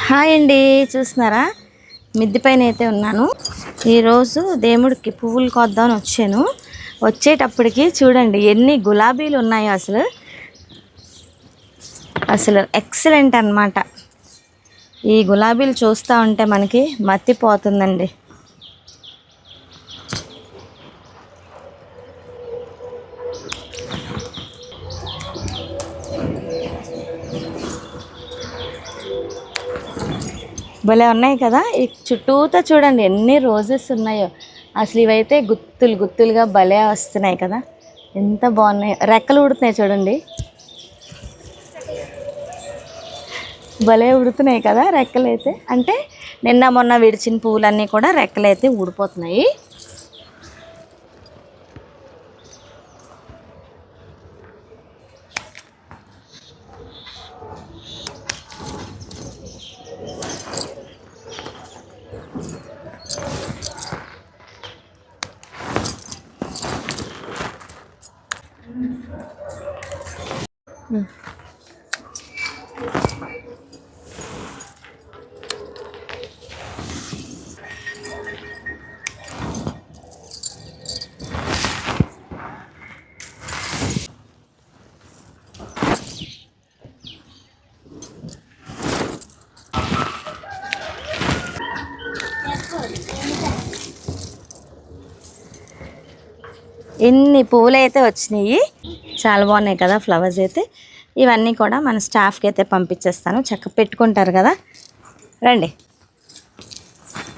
Hi అండి, చూస్తున్నారా మిద్దె పైన అయితే ఉన్నాను. ఈరోజు దేవుడికి పువ్వులు కొద్దామని వచ్చాను. వచ్చేటప్పటికి చూడండి ఎన్ని గులాబీలు ఉన్నాయో. అసలు ఎక్సలెంట్ అన్నమాట. ఈ గులాబీలు చూస్తూ ఉంటే మనకి మత్తిపోతుందండి. భలే ఉన్నాయి కదా. ఈ చుట్టూతో చూడండి ఎన్ని రోజెస్ ఉన్నాయో. అసలు ఇవైతే గుత్తులు గుత్తులుగా భలే వస్తున్నాయి కదా. ఎంత బాగున్నాయి. రెక్కలు ఉడుతున్నాయి చూడండి, భలే ఉడుతున్నాయి కదా రెక్కలు అయితే. అంటే నిన్న మొన్న విడిచిన పువ్వులన్నీ కూడా రెక్కలు అయితే ఊడిపోతున్నాయి. ఎన్ని పువ్వులు అయితే వచ్చినాయి, చాలా బాగున్నాయి కదా ఫ్లవర్స్ అయితే. ఇవన్నీ కూడా మన స్టాఫ్కి అయితే పంపించేస్తాను, చక్కగా పెట్టుకుంటారు కదా. రండి.